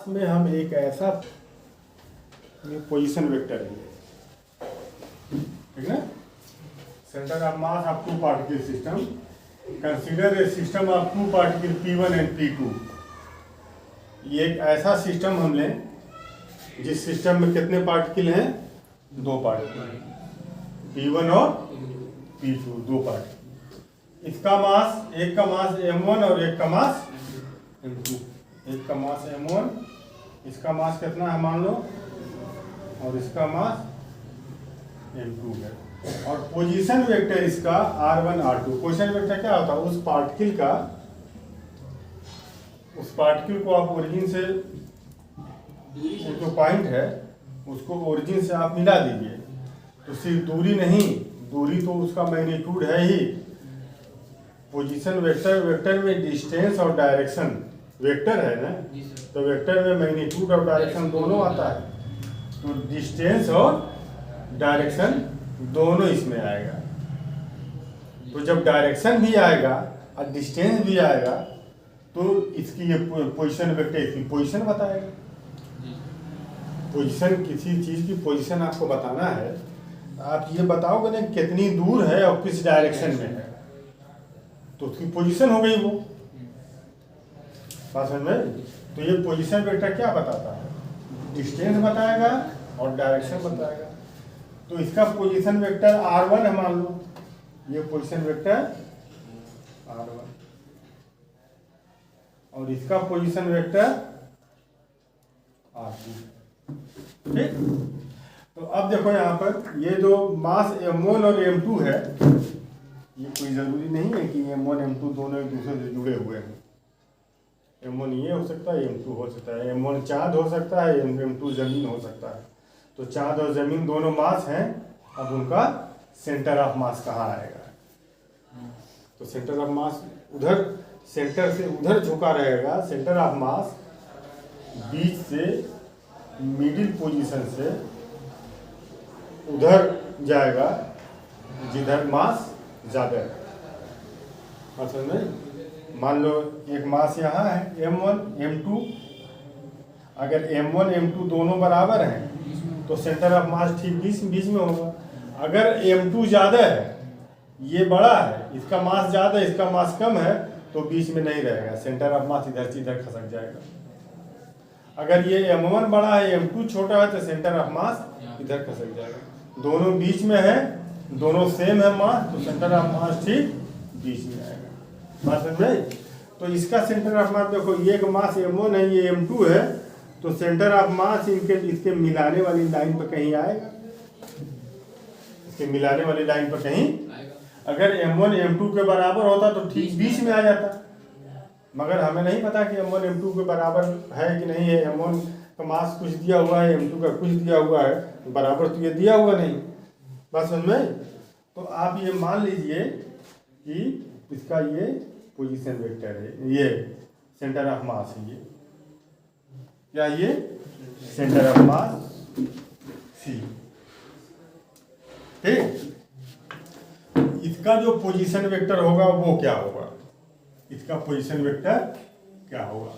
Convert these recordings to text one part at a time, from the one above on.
में हम एक ऐसा पोजीशन वेक्टर है, ठीक ना। Centre of mass of two particle system, consider a system of two particle P1 and P2। ये एक ऐसा सिस्टम हम लें जिस सिस्टम में कितने पार्टिकल हैं, दो पार्टिकल, P1 और P2, दो पार्टिकल। इसका मास, एक का मास m1 और एक का मास m2। एक का मास m1, इसका मास कितना है मान लो, और इसका मास m2 है। और पोजीशन वेक्टर इसका r1 r2। पोजीशन वेक्टर क्या होता है, उस पार्टिकल को आप ओरिजिन से, जो पॉइंट है उसको ओरिजिन से आप मिला दीजिए, तो सिर्फ दूरी नहीं, दूरी तो उसका मैग्नीट्यूड है ही। पोजीशन वेक्टर में डिस्टेंस और डायरेक्शन, वेक्टर है ना, तो वेक्टर में मैग्नीट्यूड और डायरेक्शन दोनों आता है, तो डिस्टेंस और डायरेक्शन दोनों इसमें आएगा। तो जब डायरेक्शन भी आएगा और डिस्टेंस भी आएगा तो इसकी ये पोजीशन वेक्टर इसकी पोजीशन बताएगा। पोजीशन, किसी चीज़ की पोजीशन आपको बताना है, आप ये बताओगे ना कितनी दूर है और किस डायरेक्शन में है, तो उसकी पोजीशन हो गई वो। बात समझ में? तो ये पोजीशन वेक्टर क्या बताता है, डिस्टेंस बताएगा और डायरेक्शन बताएगा। तो इसका पोजीशन वेक्टर r1 है मान लो, ये पोजीशन वेक्टर r1, और इसका पोजीशन वेक्टर r2, ठीक। तो अब देखो यहाँ पर ये जो मास m1 और m2 है, ये कोई ज़रूरी नहीं है कि m1 m2 दोनों एक दूसरे से जुड़े हुए हैं। m1 ये हो सकता है, m2 हो सकता है, m1 चाँद हो सकता है, m2 ज़मीन हो सकता है। तो चाँद और ज़मीन दोनों मास हैं, अब उनका सेंटर ऑफ मास कहाँ आएगा, तो सेंटर ऑफ मास उधर, सेंटर से उधर झुका रहेगा। सेंटर ऑफ मास बीच से, मिडिल पोजीशन से उधर जाएगा जिधर मास ज़्यादा है। असल में मान लो एक मास यहाँ है m1 m2, अगर m1 m2 दोनों बराबर हैं तो सेंटर ऑफ मास ठीक बीच में होगा। अगर m2 ज़्यादा है, ये बड़ा है, इसका मास ज़्यादा है, इसका मास कम है, तो बीच में नहीं रहेगा, सेंटर ऑफ मास इधर से इधर खसक जाएगा। अगर ये m1 बड़ा है, m2 छोटा है, तो सेंटर ऑफ मास इधर खसक जाएगा। दोनों बीच में है, दोनों सेम है मास, तो सेंटर ऑफ मास ठीक बीच में आएगा। बात समझ में? तो इसका सेंटर ऑफ मास देखो, ये एक मास m1 है, ये m2 है, तो सेंटर ऑफ मास इसके मिलाने वाली लाइन पर कहीं आएगा, इसके मिलाने वाली लाइन पर कहीं। अगर m1 m2 के बराबर होता तो ठीक बीच में आ जाता, मगर हमें नहीं पता कि m1 m2 के बराबर है कि नहीं है। m1 का मास कुछ दिया हुआ है, m2 का कुछ दिया हुआ है, बराबर तो ये दिया हुआ नहीं। बात समझ में? तो आप ये मान लीजिए कि इसका ये पोजीशन वेक्टर है, ये सेंटर ऑफ मास है, ये क्या, ये सेंटर ऑफ मास C, ठीक। इसका जो पोजीशन वेक्टर होगा वो क्या होगा, इसका पोजीशन वेक्टर क्या होगा,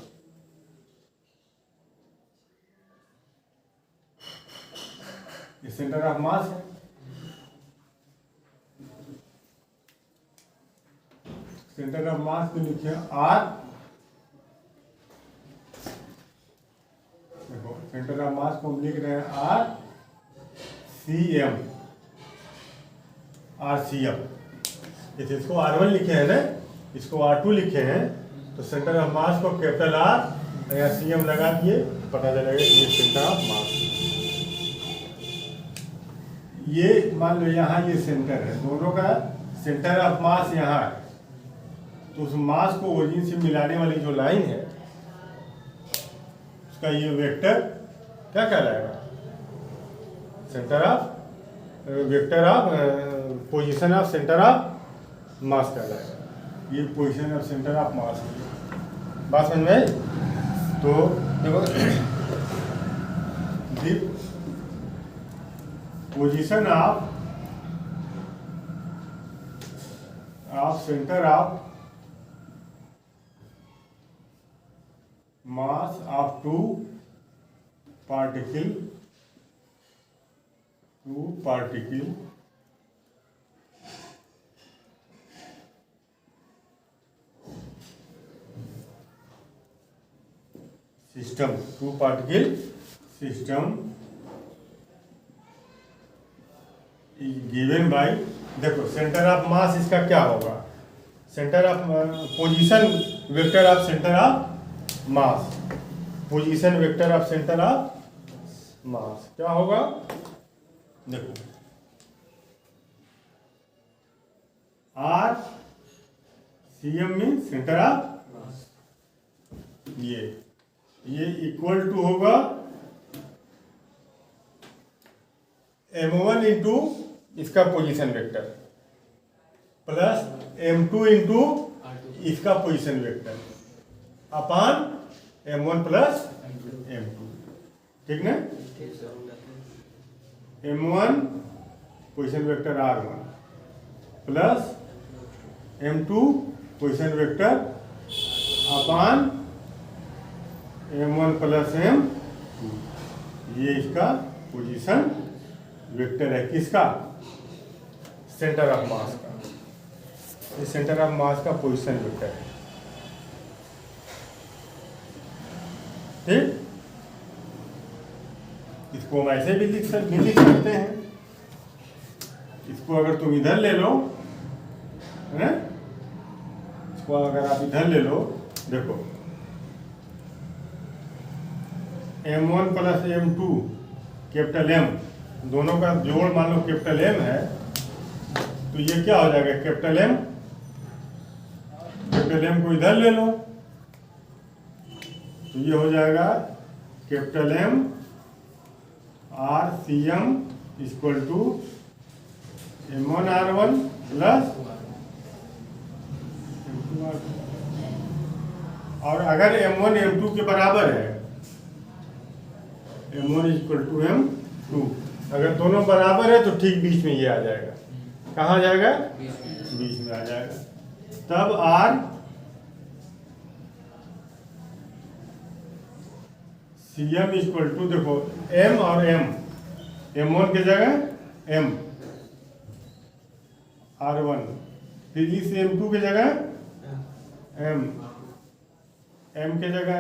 ये सेंटर ऑफ मास है, सेंटर ऑफ मास में लिखिए R, देखो सेंटर ऑफ मास को हम लिख रहे हैं RCM, RCM। जैसे इसको R1 लिखे हैं ना, इसको R2 लिखे हैं, तो सेंटर ऑफ मास को कैपिटल R या CM लगा दिए, पता चलेगा ये सेंटर ऑफ मास। ये मान लो यहाँ ये सेंटर है, दोनों का सेंटर ऑफ मास यहाँ है, तो उस मास को ओरिजिन से मिलाने वाली जो लाइन है उसका ये वेक्टर क्या कहलाएगा, centre of, vector of position of centre of mass कहलाएगा। ये position of centre of mass है। बात समझ में? तो देखो position of centre of mass of two particle two particle system, two particle system given by, देखो सेंटर ऑफ मास इसका क्या होगा, centre of position vector of centre of mass, position vector of centre of mass क्या होगा, देखो R C M mean centre of, ये equal to होगा m1 into इसका position vector plus m2 into इसका position vector upon m1 plus m2, ठीक ना, m1 position vector r1 plus m2 position vector upon m1 plus m2, ये इसका position vector है, किसका, सेंटर ऑफ मास का, ये सेंटर ऑफ मास का पोजीशन वेक्टर है, ठीक। इसको हम ऐसे भी लिख सकते हैं, इसको अगर तुम इधर ले लो, है, इसको अगर आप इधर ले लो, देखो m1 plus m2 capital M दोनों का जोड़ मान लो कैपिटल M है, तो ये क्या हो जाएगा, कैपिटल M को इधर ले लो, तो ये हो जाएगा capital M R C M equal to m1 r1 plus m2 r2, और अगर m1 m2 के बराबर है, m1 इक्वल टू m2, अगर दोनों बराबर है तो ठीक बीच में ये आ जाएगा, कहाँ जाएगा, बीच में आ जाएगा, तब R C M equal to, देखो m और m1 की जगह m r1, फिर इस m2 की जगह m की जगह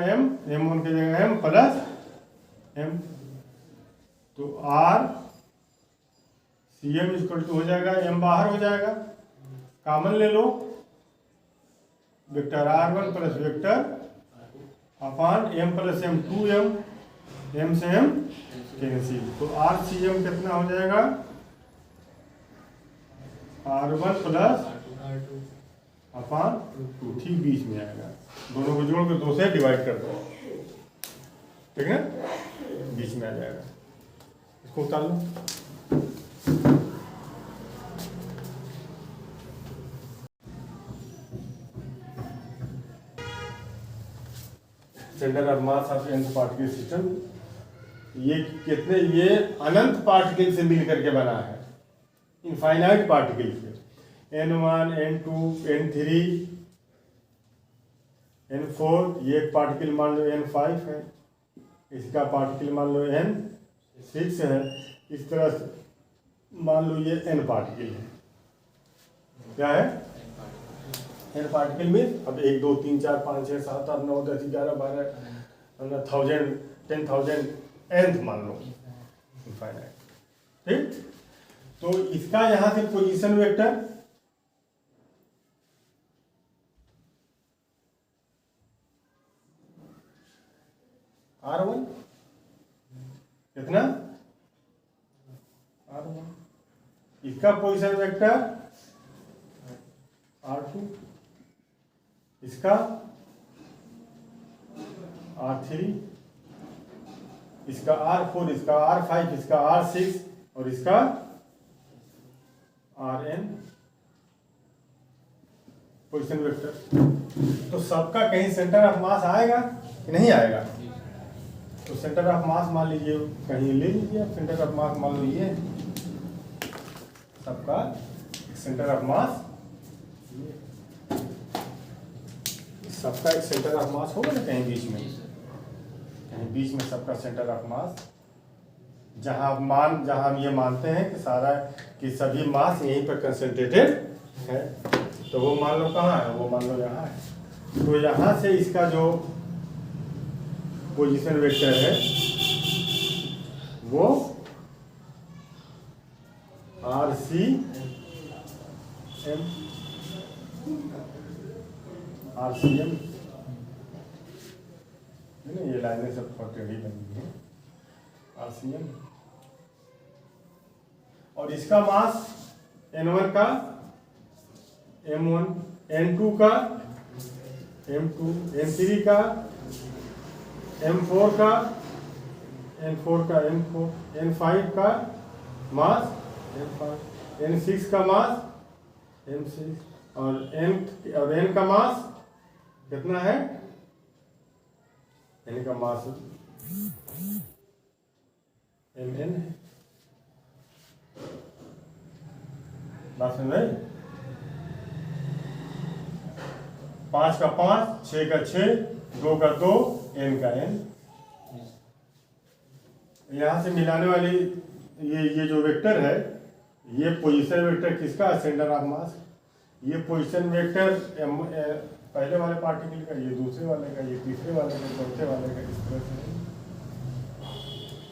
m1 की जगह m प्लस m, तो R C M equal to हो जाएगा, m बाहर हो जाएगा, कॉमन ले लो, वेक्टर r1 प्लस वेक्टर अपान m plus m 2m, m से m कैंसिल, तो आर सी एम कितना हो जाएगा, r1 प्लस अपान 2, ठीक बीच में आएगा, दोनों को जोड़ कर 2 से डिवाइड कर दो, ठीक है, बीच में आ जाएगा, इसको उतार लो, centre of mass of N particle system, ये कितने, ये अनंत पार्टिकल से मिल करके बना है, इनफाइनाइट पार्टिकल से, n1 n2 n3 n4, ये एक पार्टिकल मान लो n5 है, इसका पार्टिकल मान लो n6 है, इस तरह से मान लो ये n पार्टिकल है, क्या है, n पार्टिकल में, अब 1 2 3 4 5 6 7 8 9 10 11 12 1000 10,000 nth मान लो, इनफाइनाइट, ठीक। तो इसका यहां से पोजीशन वेक्टर r1 कितना, r1, इसका पोजीशन वेक्टर r2, इसका r3, इसका r4, इसका r5, इसका r6 और इसका rn पोजीशन वेक्टर। तो सबका कहीं सेंटर ऑफ मास आएगा कि नहीं आएगा? तो सेंटर ऑफ मास मान लीजिए, कहीं ले लीजिए सेंटर ऑफ मास, मान लीजिए सबका सेंटर ऑफ मास, सबका एक सेंटर ऑफ मास होगा ना कहीं बीच में, कहीं बीच में सबका सेंटर ऑफ मास, जहाँ हम ये मानते हैं कि सभी मास यहीं पर कंसंट्रेटेड है, तो वो मान लो कहाँ है, वो मान लो यहाँ है। तो यहाँ से इसका जो पोजीशन वेक्टर है वो RCM ये लाइनें सब टेढ़ी बनी है, RCM। और इसका मास N1 का, M1, N2 का, M2, N3 का, M4 का, N4 का, M4, N5 का मास M5, N6 का मास M6, और N का मास कितना है, N का मास Mn है। बात समझ आई? 5 का 5, 6 का 6, 2 का 2, N का N। यहाँ से मिलाने वाली ये जो वेक्टर है, ये पोजीशन वेक्टर किसका, सेंटर ऑफ मास। ये पोजीशन वेक्टर पहले वाले पार्टिकल का, ये दूसरे वाले का, ये तीसरे वाले का, चौथे वाले का, इस तरह से।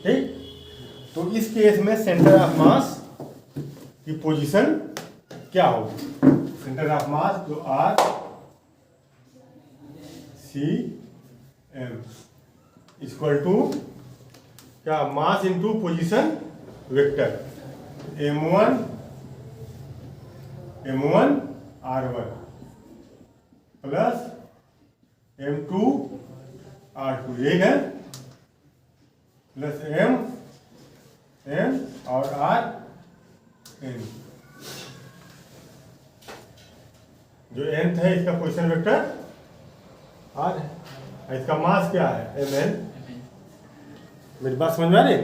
ठीक, तो इस केस में सेंटर ऑफ मास की पोजीशन क्या होगी, सेंटर ऑफ मास जो RCM इक्वल टू क्या, mass into position vector M1 R1 plus M2 R2, ये है, प्लस M और R N। जो nth है इसका पोजीशन वेक्टर R है, इसका मास क्या है, Mn। मेरी बात समझ में आ रही है?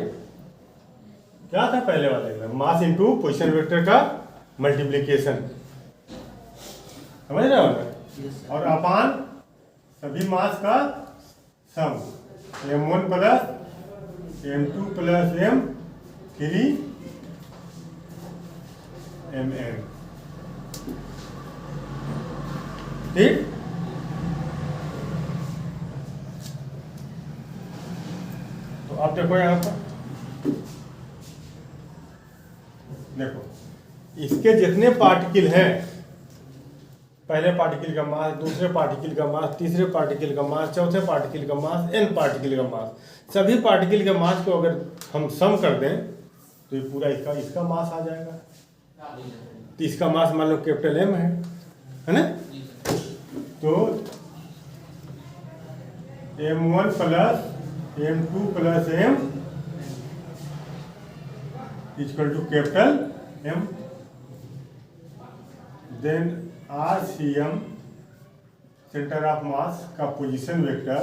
क्या था पहले वाले में, मास इंटू पोजीशन वेक्टर का मल्टीप्लिकेशन, समझ रहे हो, और अपान सभी मास का सम, M1 plus M2 plus M3 Mn। ठीक, तो आप देखो यहाँ पर, देखो इसके जितने पार्टिकल हैं, पहले पार्टिकल का मास, दूसरे पार्टिकल का मास, तीसरे पार्टिकल का मास, चौथे पार्टिकल का मास, n पार्टिकल का मास, सभी पार्टिकल के मास को अगर हम सम कर दें तो ये पूरा इसका मास आ जाएगा। तो इसका मास मान लो कैपिटल M है ना, तो M1 plus M2 plus M equal to capital M। Then RCM centre of mass का position vector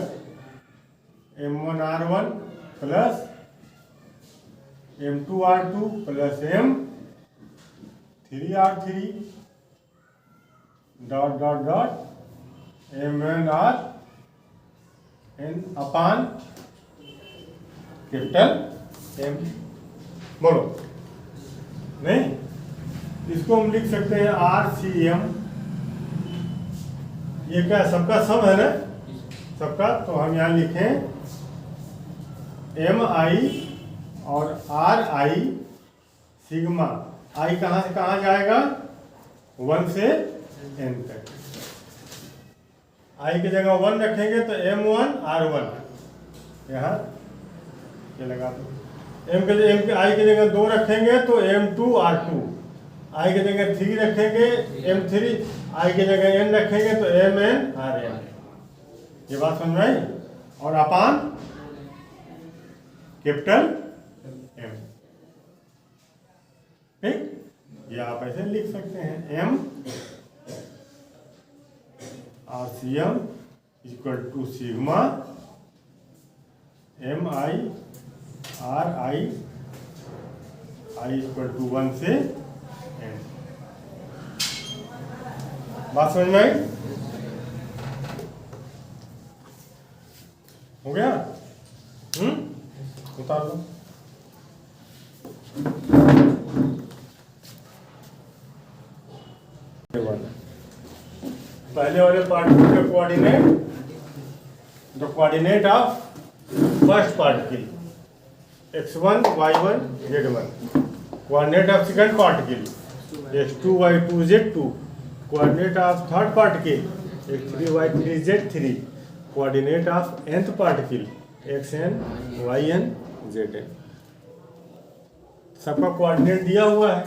M1 R1 plus M2 R2 plus M3 R3 dot dot dot Mn R N upon capital M। बोलो नहीं, इसको हम लिख सकते हैं RCM, ये क्या सबका सम है ना, सबका, तो हम यहाँ लिखें MI और RI सिग्मा, I कहाँ से कहाँ जाएगा, 1 से N तक। I की जगह 1 रखेंगे तो M1 R1, यहाँ ये लगा दो। I की जगह 2 रखेंगे तो M2 R2, I की जगह 3 रखेंगे M3, I की जगह N रखेंगे तो Mn Rn। ये बात समझ में आई, और अपान कैपिटल M। ठीक, ये आप ऐसे लिख सकते हैं, M RCM equal to sigma MI RI I equal to 1 से N। बात समझ में आई, हो गया। उतार लो। पहले वाले पार्टिकल का coordinate, the coordinate of first particle x1 y1 z1, coordinate of second particle x2 y2 z2, coordinate of third particle x3 y3 z3, coordinate of nth particle xn yn zn। सबका coordinate दिया हुआ है,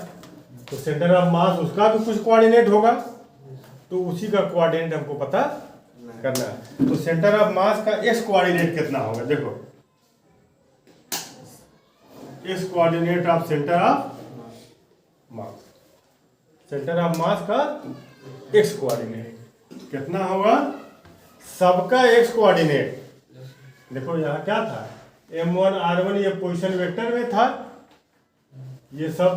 तो centre of मास उसका भी कुछ coordinate होगा, तो उसी का कोऑर्डिनेट हमको पता करना है। तो सेंटर ऑफ मास का x कोऑर्डिनेट कितना होगा, देखो x coordinate of centre of mass, centre of mass का x कोऑर्डिनेट कितना होगा, सबका x कोऑर्डिनेट। देखो यहाँ क्या था, m1 r1 ये पोजीशन वेक्टर में था, ये सब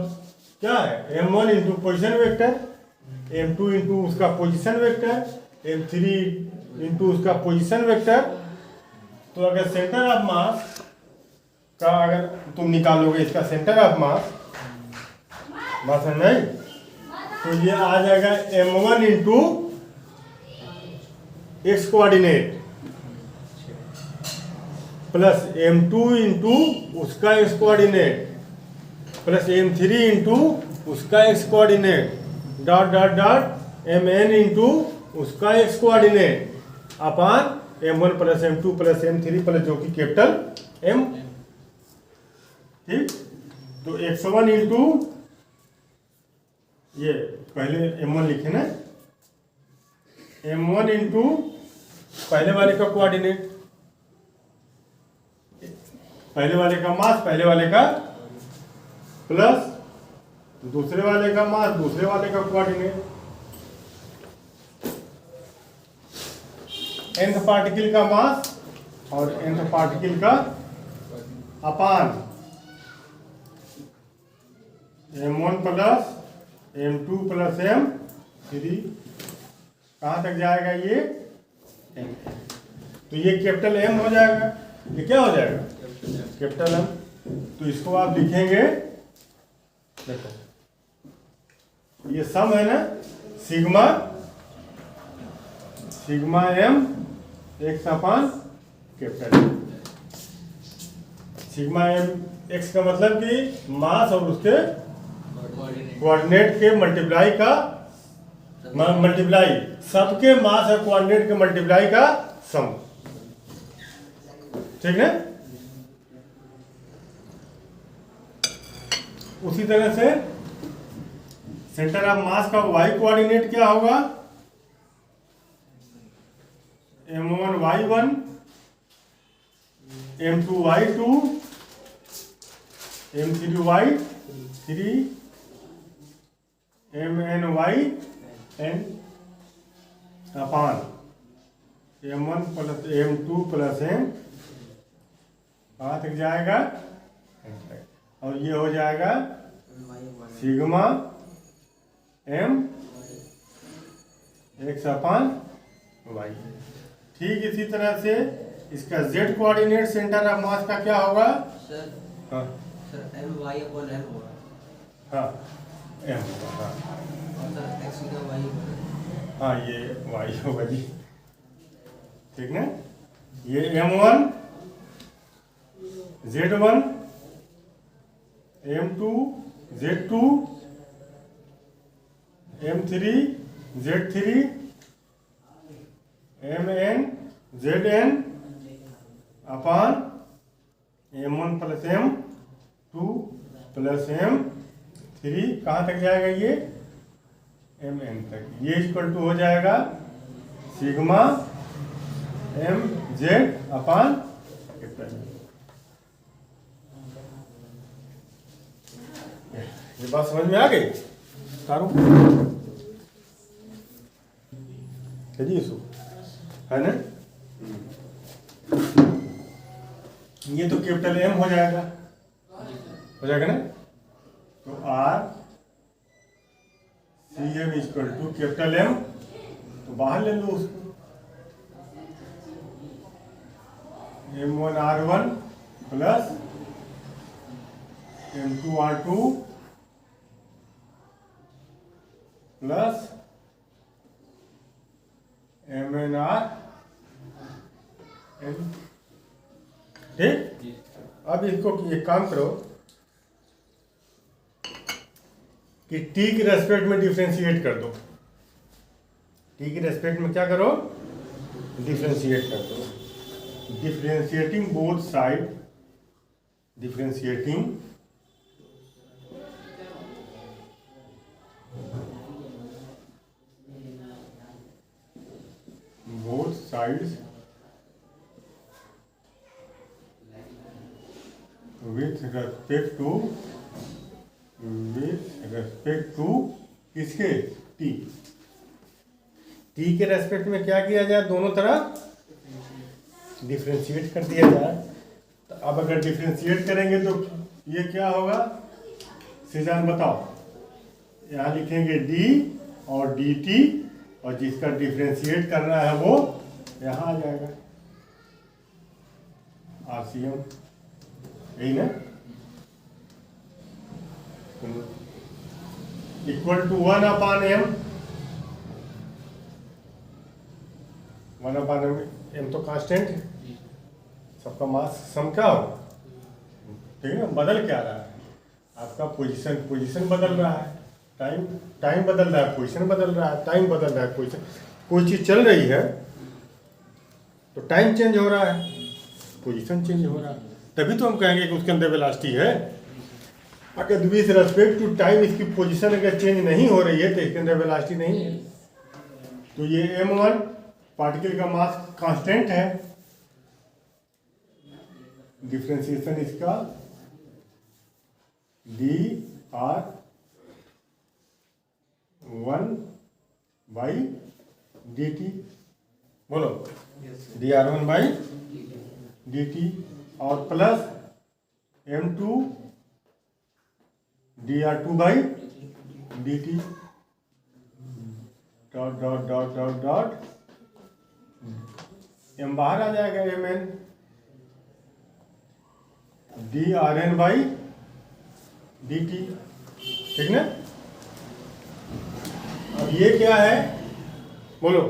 क्या है m1 into position vector, m2 into उसका पोजीशन वेक्टर, m3 इंटू उसका पोजीशन वेक्टर। तो अगर सेंटर ऑफ मास का अगर तुम निकालोगे इसका सेंटर ऑफ मास, बात है नहीं, तो ये आ जाएगा m1 into x coordinate plus m2 into उसका x coordinate plus m3 into उसका x coordinate dot dot dot mn into उसका x coordinate upon m1 plus m2 plus m3 plus जो कि कैपिटल M। ठीक, तो x1 इंटू ये पहले m1 लिखे ना, m1 इंटू पहले वाले का कोऑर्डिनेट, पहले वाले का मास पहले वाले का प्लस दूसरे वाले का मास दूसरे वाले का कोऑर्डिनेट, nth पार्टिकल का मास और nth पार्टिकल का अपान m1 plus m2 plus m3, कहाँ तक जाएगा ये m। तो ये कैपिटल M हो जाएगा, ये क्या हो जाएगा कैपिटल M। तो इसको आप लिखेंगे, देखो ये सम है ना, sigma sigma M x upon capital M। Sigma M x का मतलब कि मास और उसके कोऑर्डिनेट के मल्टीप्लाई का मल्टीप्लाई, सबके मास और कोऑर्डिनेट के मल्टीप्लाई का सम, ठीक है। उसी तरह से सेंटर ऑफ मास का y कोऑर्डिनेट क्या होगा, m1 y1 m2 y2 m3 y3 mn yn अपान m1 plus m2 plus m, कहाँ तक जाएगा, और ये हो जाएगा sigma M x upon y. ठीक इसी तरह से इसका z coordinate centre of mass का क्या होगा, सर हाँ sir m y upon m होगा, हाँ m होगा, हाँ और सर x का y होगा, हाँ ये y होगा जी, ठीक ना। ये m1 z1 m2 z2 m3 z3 mn zn अपान m1 plus m2 plus m3, कहाँ तक जाएगा ये mn तक। ये इक्वल टू हो जाएगा सिग्मा m z अपान कैपिटल। ये बात समझ में आ गई तारू जी, इसको है ना। ये तो कैपिटल M हो जाएगा ना। तो R CM equal to capital M, तो बाहर ले लो उसको, m1 r1 plus M2R2 plus MnR N। ठीक, अब इसको एक काम करो कि टी के रेस्पेक्ट में डिफ्रेंशिएट कर दो। टी के रेस्पेक्ट में क्या करो, डिफ्रेंशिएट कर दो। Differentiating both side, differentiating both sides with respect to किसके, टी। टी के रेस्पेक्ट में क्या किया जाए, दोनों तरफ डिफ्रेंशिएट कर दिया जाए। तो अब अगर डिफ्रेंशिएट करेंगे तो ये क्या होगा, सीजान बताओ। यहाँ लिखेंगे डी और डी टी, और जिसका डिफ्रेंशिएट करना है वो यहाँ आ जाएगा, आरसीएम, यही ना। Equal to 1/m, 1/m, m तो कांस्टेंट है, सबका मास सम क्या होगा, ठीक है ना। बदल क्या रहा है आपका, पोजीशन बदल रहा है, टाइम बदल रहा है, पोजीशन बदल रहा है, टाइम बदल रहा है, पोजीशन। कोई चीज़ चल रही है तो टाइम चेंज हो रहा है, पोजीशन चेंज हो रहा है, तभी तो हम कहेंगे कि उसके अंदर वेलोसिटी है। अगर विथ रेस्पेक्ट टू टाइम इसकी पोजीशन अगर चेंज नहीं हो रही है तो इसके अंदर वेलोसिटी नहीं है। तो ये m1 पार्टिकल का मास कांस्टेंट है, डिफ्रेंशिएशन इसका dr1/dt, बोलो dr1/dt, और plus m2 dr2/dt, dot dot dot dot dot, m बाहर आ जाएगा, mn drn/dt, ठीक ना। अब ये क्या है, बोलो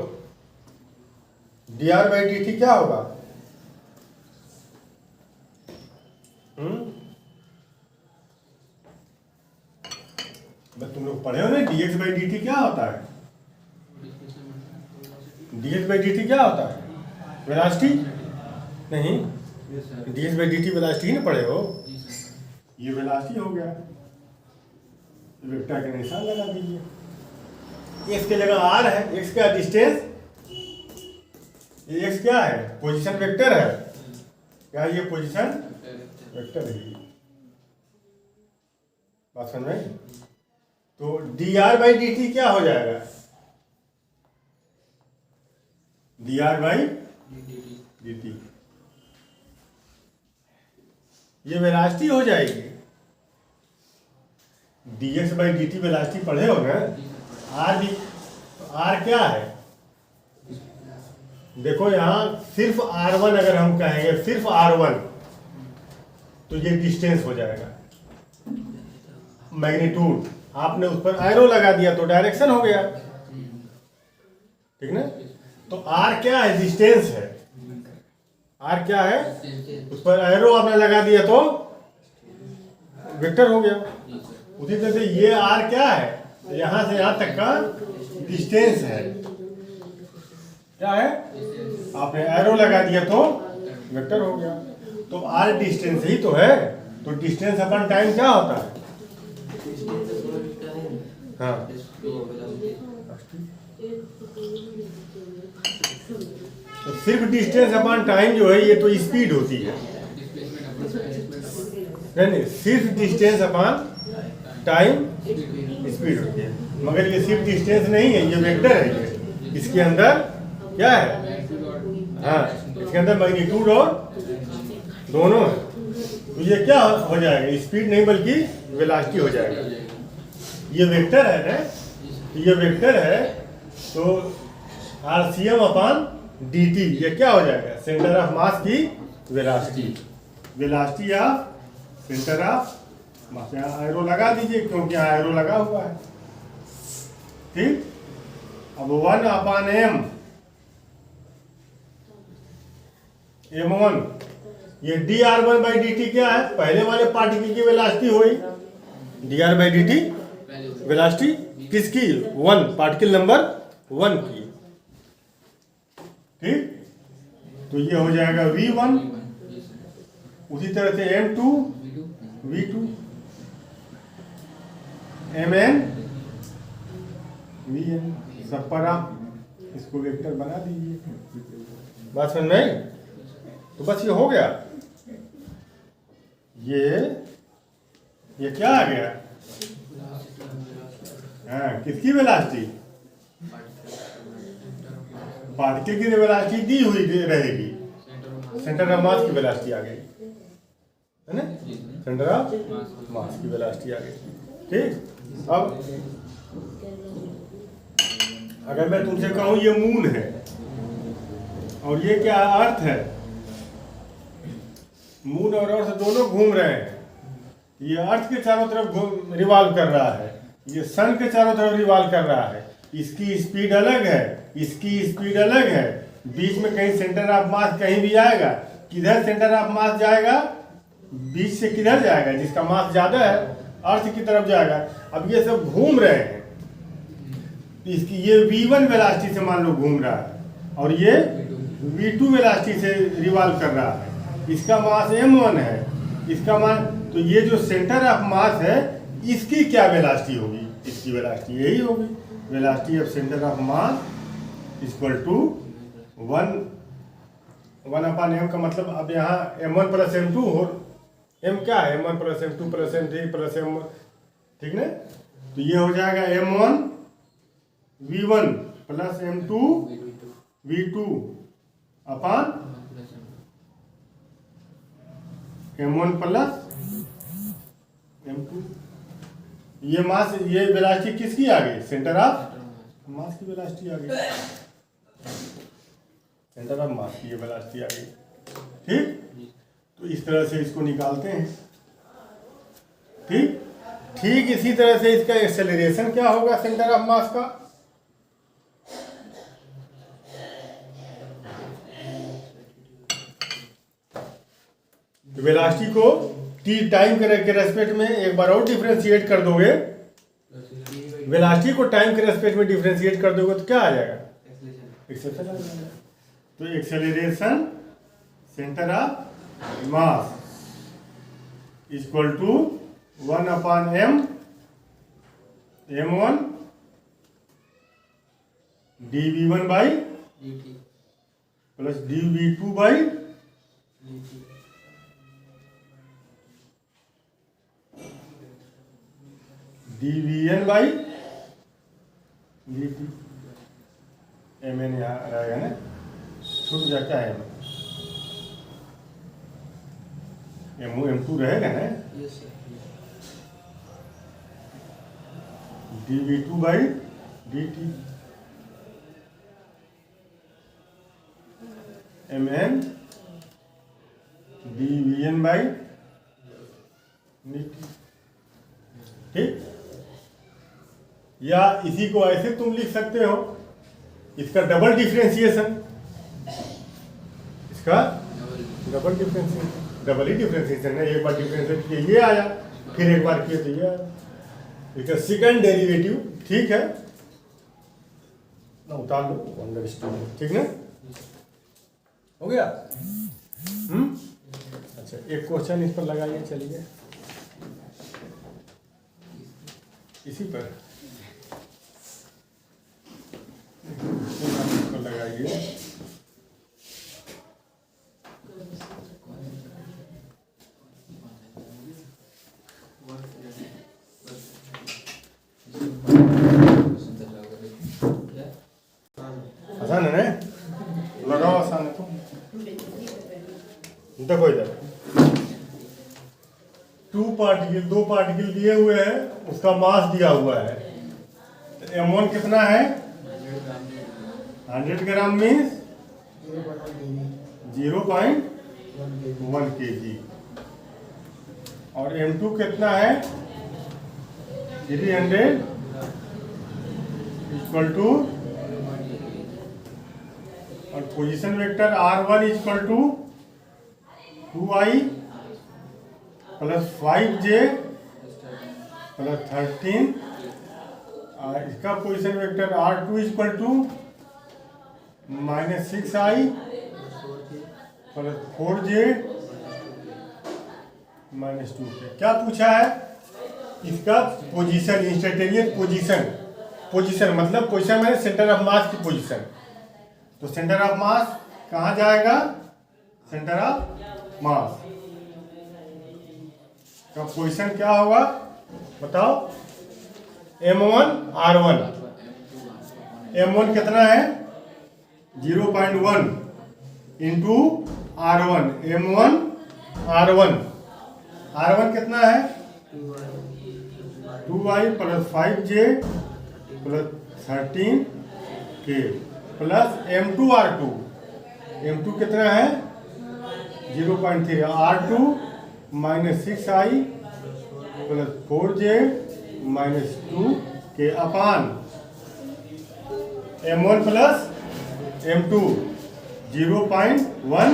dr/dt क्या होगा, तुम लोग पढ़े हो ना, dx/dt क्या होता है, dx/dt क्या होता है, वेलोसिटी नहीं, dx/dt वेलोसिटी ही ना पढ़े हो। ये वेलोसिटी हो गया, वेक्टर का निशान लगा दीजिए, x की जगह r है, x का डिस्टेंस, ये x क्या है, पोजीशन वेक्टर है, क्या ये पोजीशन वेक्टर है, बात समझ में। तो dr/dt क्या हो जाएगा, dr/dt, ये वेलोसिटी हो जाएगी। dx/dt वेलोसिटी पढ़े हो ना, r भी, r क्या है, देखो यहाँ सिर्फ r1 अगर हम कहेंगे, सिर्फ r1, तो ये डिस्टेंस हो जाएगा, मैग्नीट्यूड। आपने उस पर एरो लगा दिया तो डायरेक्शन हो गया, ठीक ना। तो r क्या है, डिस्टेंस है, r क्या है, उस पर एरो आपने लगा दिया तो वेक्टर हो गया। उसी तरह से ये r क्या है, यहाँ से यहाँ तक का डिस्टेंस है, क्या है, आपने एरो लगा दिया तो वेक्टर हो गया। तो r डिस्टेंस ही तो है, तो डिस्टेंस अपन टाइम क्या होता है, हाँ, तो सिर्फ डिस्टेंस अपॉन टाइम जो है ये तो स्पीड होती है, नहीं, सिर्फ डिस्टेंस अपॉन टाइम स्पीड होती है, मगर ये सिर्फ डिस्टेंस नहीं है, ये वेक्टर है, ये इसके अंदर क्या है, हाँ, इसके अंदर मैग्नीट्यूड और दोनों है। तो ये क्या हो जाएगा, स्पीड नहीं बल्कि वेलोसिटी हो जाएगा। ये वेक्टर है ना, ये वेक्टर है, तो आरसीएम अपॉन dt, ये क्या हो जाएगा, सेंटर ऑफ मास की velocity, velocity of centre of बस यहाँ एरो लगा दीजिए क्योंकि यहाँ एरो लगा हुआ है। ठीक, अब 1/m m1, ये dr1/dt क्या है? पहले वाले पार्टिकल की वेलोसिटी हुई dr/dt, वेलोसिटी किसकी? 1, पार्टिकल नंबर 1 की। ठीक, तो ये हो जाएगा v1, उसी तरह से m2, v2, mn, vn, सब पर आप इसको वेक्टर बना दीजिए। बात समझ में आई? तो बस ये हो गया। ये क्या आ गया? हाँ, किसकी वेलोसिटी? पार्टिकल की वेलोसिटी दी हुई रहेगी, सेंटर ऑफ मास की वेलोसिटी आ गई है ना, सेंटर ऑफ मास की वेलोसिटी आ गई। ठीक, अब अगर मैं तुमसे कहूं ये मून है और ये क्या अर्थ है, मून और अर्थ दोनों घूम रहे हैं। ये अर्थ के चारों तरफ रिवॉल्व कर रहा है, ये सन के चारों तरफ रिवॉल्व कर रहा है। इसकी स्पीड अलग है, इसकी स्पीड अलग है, बीच में कहीं सेंटर ऑफ मास कहीं भी आएगा। किधर सेंटर ऑफ मास जाएगा? बीच से किधर जाएगा? जिसका मास ज्यादा है अर्थ की तरफ जाएगा। अब ये सब घूम रहे हैं, इसकी ये v1 वेलोसिटी से मान लो घूम रहा है और ये v2 वेलोसिटी से रिवॉल्व कर रहा है। इसका मास m1 है, इसका मास, तो ये जो सेंटर ऑफ मास है इसकी क्या वेलोसिटी होगी? इसकी वेलोसिटी यही होगी, velocity of centre of mass equal to 1/m का मतलब अब यहाँ m1 प्लस m2 हो, m क्या है? m1 plus m2 plus m3 plus m1, ठीक ना। तो ये हो जाएगा m1 v1 plus m2 v2 अपान m1 प्लस m2। ये मास, ये वेलोसिटी किसकी आ गई? सेंटर ऑफ मास की वेलोसिटी आ गई, सेंटर ऑफ मास की ये वेलोसिटी आ गई। ठीक, तो इस तरह से इसको निकालते हैं। ठीक, ठीक इसी तरह से इसका एक्सेलरेशन क्या होगा सेंटर ऑफ मास का? वेलोसिटी को t टाइम के रेस्पेक्ट में एक बार और डिफरेंशिएट कर दोगे, वेलोसिटी को टाइम के रेस्पेक्ट में डिफरेंशिएट कर दोगे तो क्या आ जाएगा? एक्सेलरेशन आ जाएगा। तो acceleration centre of mass equal to 1/m m1 dv1 by plus dv2 by dvn by dt। mn यहाँ रहेगा ना, छूट जाता है m2 रहेगा ना, dv2 by dt mn dvn by dt। ठीक, या इसी को ऐसे तुम लिख सकते हो, इसका डबल डिफरेंशिएशन, इसका डबल डिफरेंशिएशन, डबल ही डिफरेंशिएशन है। एक बार डिफरेंशिएट किए ये आया, फिर एक बार किए तो ये आया, इसका सेकंड डेरिवेटिव। ठीक है ना, उतार लो, अंडरस्टूड। ठीक ना, हो गया। अच्छा, एक क्वेश्चन इस पर लगाइए, चलिए इसी पर लगाइए। आसान है ना, लगाओ, आसान है। तो देखो इधर दो पार्टिकल दिए हुए हैं, उसका मास दिया हुआ है। तो m1 कितना है? 100 ग्राम मीन्स 0.1 kg। और M2 कितना है 300 इक्वल टू, और position vector R1 equal to 2i plus 5j plus 13, और इसका position vector R2 equal to minus 6i plus 4j minus 2k। क्या पूछा है? इसका पोजीशन, इंस्टेंटेनियस पोजीशन। पोजीशन मतलब पोजीशन में सेंटर ऑफ मास की पोजीशन। तो सेंटर ऑफ मास कहाँ जाएगा? सेंटर ऑफ मास का पोजीशन क्या होगा बताओ? M1 R1, M1 कितना है 0.1 into R1, M1 R1, R1 कितना है 2i plus 5j plus 13k plus M2 R2, M2 कितना है 0.3, R2 minus 6i plus 4j minus 2k अपान M1 प्लस M2 0.1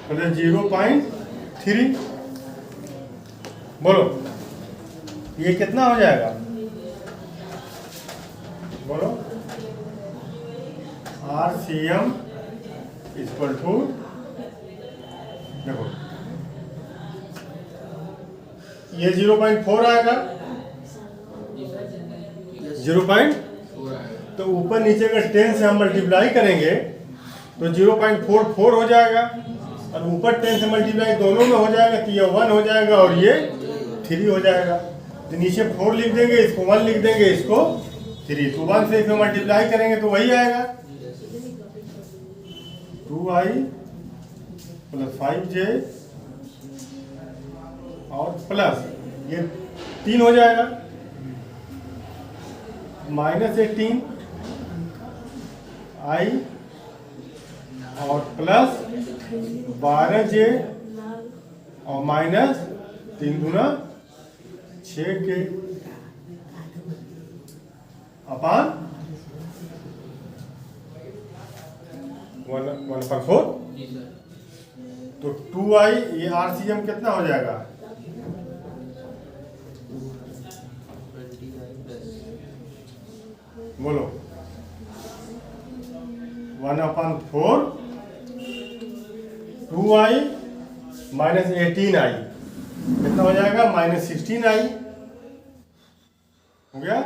प्लस 0.3। बोलो ये कितना हो जाएगा? बोलो RCM इक्वल टू, देखो ये 0.4 आएगा, 0. तो ऊपर नीचे का 10 से हम मल्टीप्लाई करेंगे तो 0.44 हो जाएगा, और ऊपर 10 से मल्टीप्लाई दोनों में हो जाएगा तो ये 1 हो जाएगा और ये 3 हो जाएगा। तो नीचे 4 लिख देंगे, इसको 1 लिख देंगे, इसको 3, तो 1 से इसमें मल्टीप्लाई करेंगे तो वही आएगा 2i प्लस 5j और प्लस ये 3 हो जाएगा माइनस 18 i और प्लस 12j और माइनस 3 गुना 6k अपान 1/4। तो 2i, ये RCM कितना हो जाएगा? बोलो 1/4 2i माइनस 18i कितना हो जाएगा? माइनस 16i हो गया।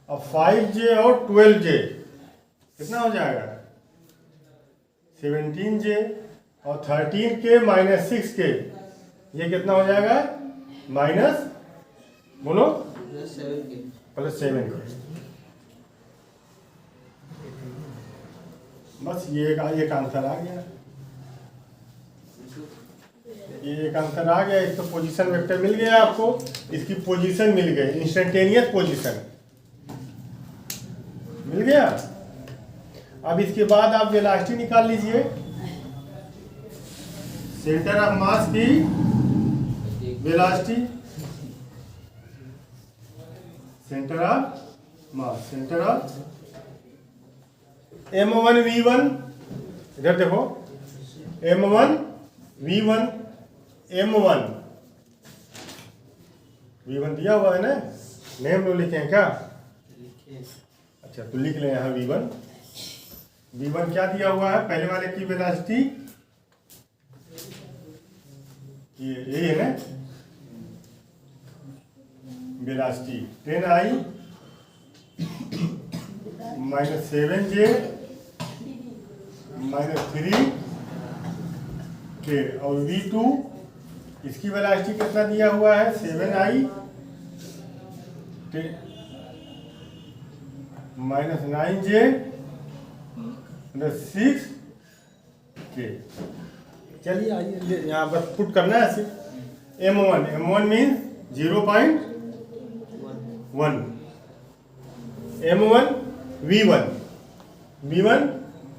अब 5j और 12j कितना हो जाएगा? 17j और 13k माइनस 6k ये कितना हो जाएगा? माइनस, बोलो प्लस 7k। बस ये एक आंसर आ गया, ये एक आंसर आ गया। इसका पोजीशन वेक्टर मिल गया आपको, इसकी पोजीशन मिल गई, इंस्टेंटेनियस पोजीशन मिल गया। अब इसके बाद आप वेलोसिटी निकाल लीजिए, सेंटर ऑफ मास की velocity, centre of mass, centre of M1 V1, इधर देखो M1 V1 M1 V1 दिया हुआ है ना, नेम लो लिखे हैं क्या? अच्छा तो लिख लें यहाँ V1। V1 क्या दिया हुआ है? पहले वाले की वेलोसिटी ये है ना, velocity 10i minus 7j minus 3k और V2 इसकी वेलोसिटी कितना दिया हुआ है? 7i minus 9j plus 6k। चलिए आइए यहाँ बस पुट करना है ऐसे। M1 मीन्स 0.1, M1 V1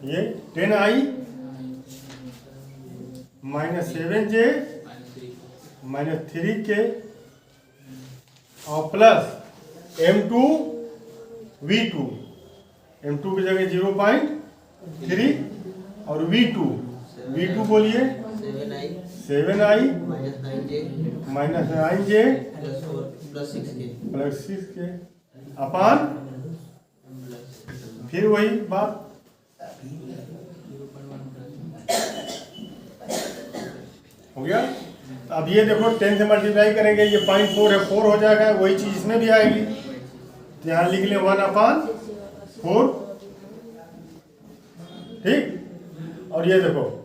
ये 10i minus 7j minus 3k और प्लस M2 V2, M2 की जगह 0.3 और V2 बोलिए 7i 7i minus 9j -9j plus 6k plus 6k अपान फिर वही बात हो गया। अब ये देखो 10 से मल्टीप्लाई करेंगे, ये 0.4 है, 4 हो जाएगा, वही चीज इसमें भी आएगी। तो यहाँ लिख लें 1/4, ठीक। और ये देखो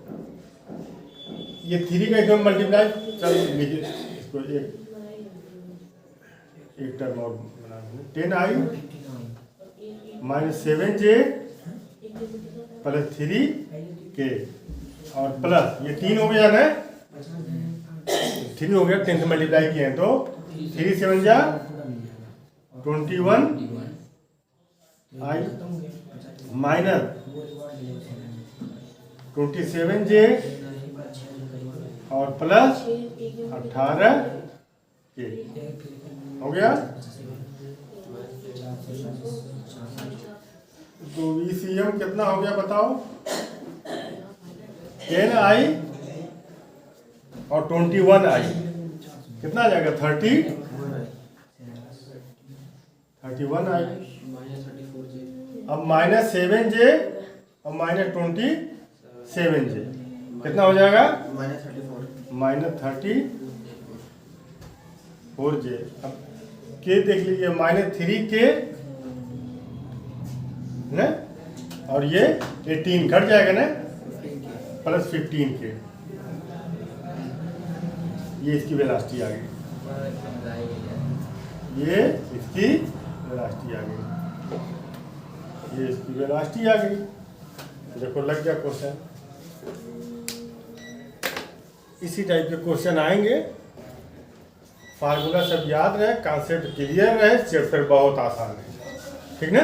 ये 3 का एकदम मल्टीप्लाई, चल लीजिए इसको एक टर्म और बना देंगे। 10i -7j प्लस 3k और प्लस ये 3 हो गया ना, 3 हो गया, 10 से मल्टीप्लाई किए हैं तो 3 7 जा 21 i माइनस 27j और प्लस 18k हो गया। तो VCM कितना हो गया बताओ? 10i और 21i कितना आ जाएगा? 31i minus 34j अब -7j और -27j कितना हो जाएगा? minus 34 -34j। अब k देख लीजिए -3k ना, और ये 18 घट जाएगा ना, 15k प्लस 15k। ये इसकी वेलोसिटी आ गई, ये इसकी वेलोसिटी आ गई, ये इसकी वेलोसिटी आ गई। देखो लग गया क्वेश्चन। इसी टाइप के क्वेश्चन आएंगे। फार्मूला सब याद रहे, कॉन्सेप्ट क्लियर रहे, चैप्टर बहुत आसान है, ठीक ना।